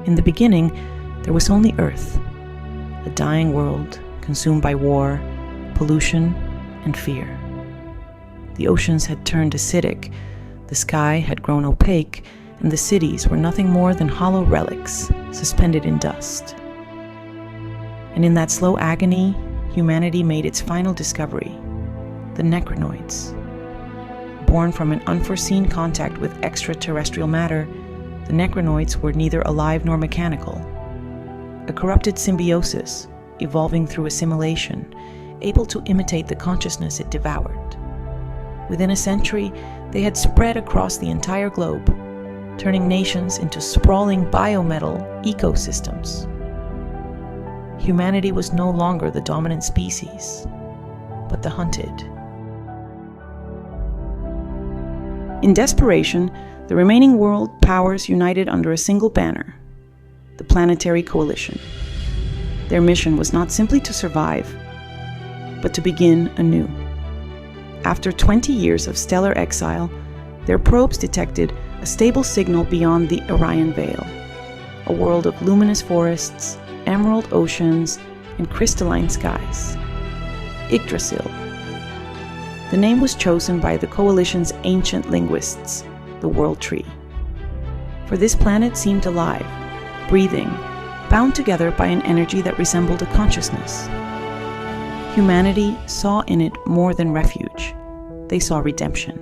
In the beginning, there was only Earth, a dying world consumed by war, pollution, and fear. The oceans had turned acidic, the sky had grown opaque, and the cities were nothing more than hollow relics suspended in dust. And in that slow agony, humanity made its final discovery, the necronoids. Born from an unforeseen contact with extraterrestrial matter, the necronoids were neither alive nor mechanical. A corrupted symbiosis, evolving through assimilation, able to imitate the consciousness it devoured. Within a century, they had spread across the entire globe, turning nations into sprawling biometal ecosystems. Humanity was no longer the dominant species, but the hunted. In desperation, the remaining world powers united under a single banner, the Planetary Coalition. Their mission was not simply to survive, but to begin anew. After 20 years of stellar exile, their probes detected a stable signal beyond the Orion Veil, a world of luminous forests, emerald oceans, and crystalline skies. Yggdrasil. The name was chosen by the Coalition's ancient linguists, the World Tree. For this planet seemed alive, breathing, bound together by an energy that resembled a consciousness. Humanity saw in it more than refuge. They saw redemption.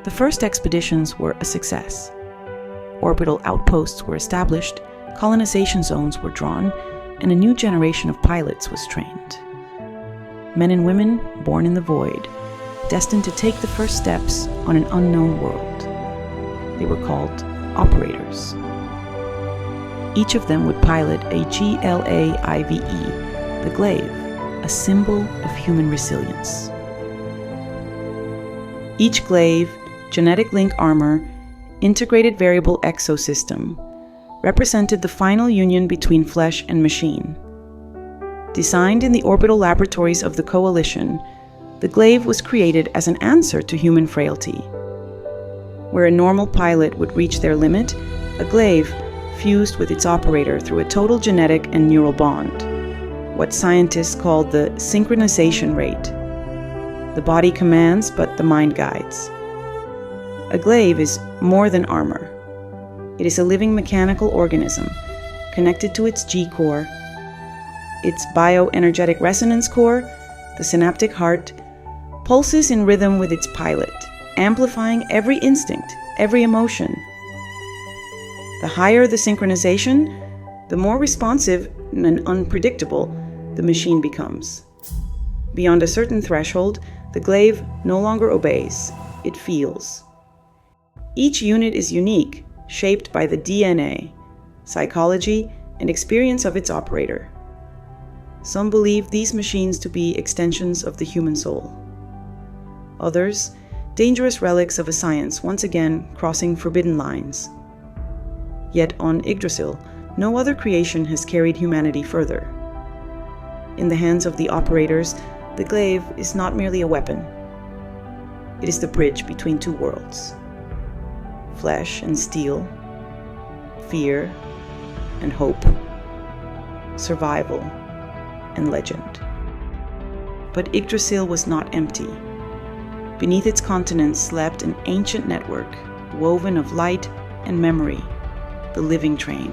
The first expeditions were a success. Orbital outposts were established, colonization zones were drawn, and a new generation of pilots was trained. Men and women born in the void, destined to take the first steps on an unknown world. They were called operators. Each of them would pilot a GLAIVE, the glaive, a symbol of human resilience. Each glaive, genetic link armor, integrated variable exosystem, represented the final union between flesh and machine. Designed in the orbital laboratories of the Coalition, the glaive was created as an answer to human frailty. Where a normal pilot would reach their limit, a glaive fused with its operator through a total genetic and neural bond, what scientists call the synchronization rate. The body commands, but the mind guides. A glaive is more than armor. It is a living mechanical organism, connected to its G-core, its bioenergetic resonance core, the synaptic heart, pulses in rhythm with its pilot, amplifying every instinct, every emotion. The higher the synchronization, the more responsive and unpredictable the machine becomes. Beyond a certain threshold, the glaive no longer obeys, it feels. Each unit is unique, shaped by the DNA, psychology, and experience of its operator. Some believe these machines to be extensions of the human soul. Others, dangerous relics of a science once again crossing forbidden lines. Yet on Yggdrasil, no other creation has carried humanity further. In the hands of the operators, the glaive is not merely a weapon. It is the bridge between two worlds. Flesh and steel, fear and hope, survival and legend. But Yggdrasil was not empty. Beneath its continents slept an ancient network, woven of light and memory, the living train.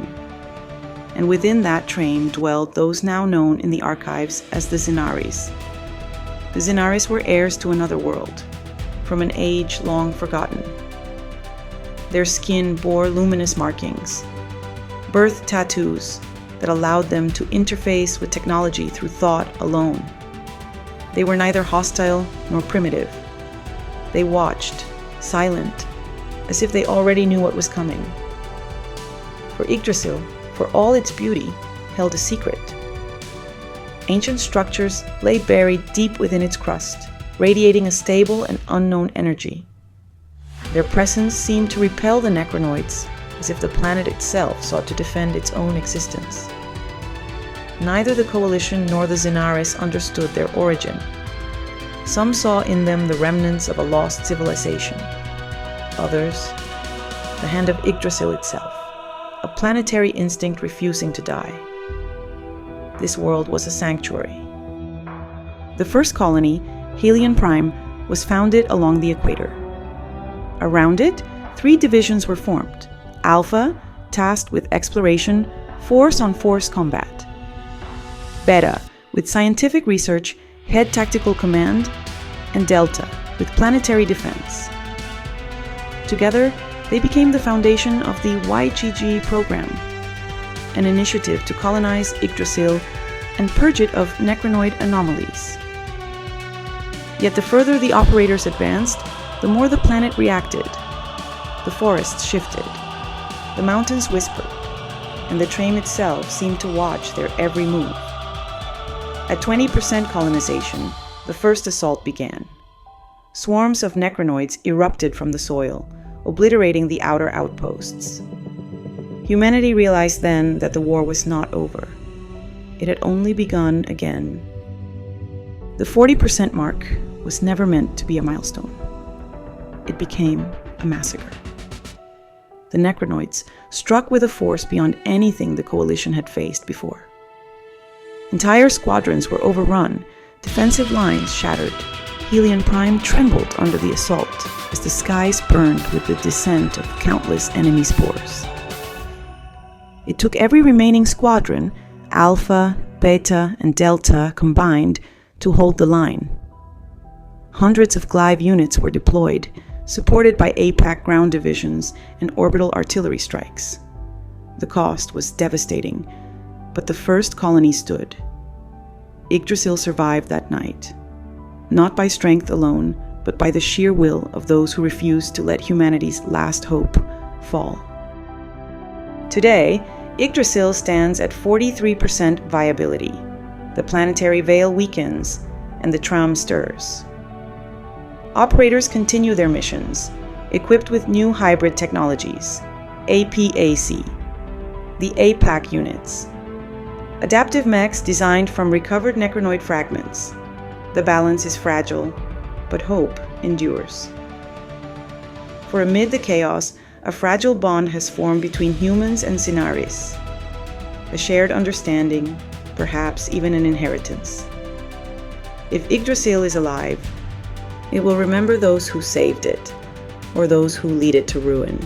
And within that train dwelled those now known in the archives as the Zinaris. The Zinaris were heirs to another world, from an age long forgotten. Their skin bore luminous markings, birth tattoos that allowed them to interface with technology through thought alone. They were neither hostile nor primitive. They watched, silent, as if they already knew what was coming. For Yggdrasil, for all its beauty, held a secret. Ancient structures lay buried deep within its crust, radiating a stable and unknown energy. Their presence seemed to repel the necronoids, as if the planet itself sought to defend its own existence. Neither the Coalition nor the Zinaris understood their origin. Some saw in them the remnants of a lost civilization. Others, the hand of Yggdrasil itself, a planetary instinct refusing to die. This world was a sanctuary. The first colony, Helion Prime, was founded along the equator. Around it, 3 divisions were formed: Alpha, tasked with exploration, force-on-force combat; Beta, with scientific research, head tactical command; and Delta, with planetary defense. Together, they became the foundation of the YGG program, an initiative to colonize Yggdrasil and purge it of necronoid anomalies. Yet the further the operators advanced, the more the planet reacted. The forests shifted, the mountains whispered, and the train itself seemed to watch their every move. At 20% colonization, the first assault began. Swarms of necronoids erupted from the soil, obliterating the outer outposts. Humanity realized then that the war was not over. It had only begun again. The 40% mark was never meant to be a milestone. It became a massacre. The necronoids struck with a force beyond anything the Coalition had faced before. Entire squadrons were overrun, defensive lines shattered. Helion Prime trembled under the assault as the skies burned with the descent of countless enemy spores. It took every remaining squadron, Alpha, Beta, and Delta combined, to hold the line. Hundreds of Glyve units were deployed, supported by APAC ground divisions and orbital artillery strikes. The cost was devastating, but the first colony stood. Yggdrasil survived that night, not by strength alone, but by the sheer will of those who refused to let humanity's last hope fall. Today, Yggdrasil stands at 43% viability. The planetary veil weakens, and the tram stirs. Operators continue their missions, equipped with new hybrid technologies, APAC, the APAC units, adaptive mechs designed from recovered necronoid fragments. The balance is fragile, but hope endures. For amid the chaos, a fragile bond has formed between humans and Sinaris, a shared understanding, perhaps even an inheritance. If Yggdrasil is alive, it will remember those who saved it, or those who lead it to ruin.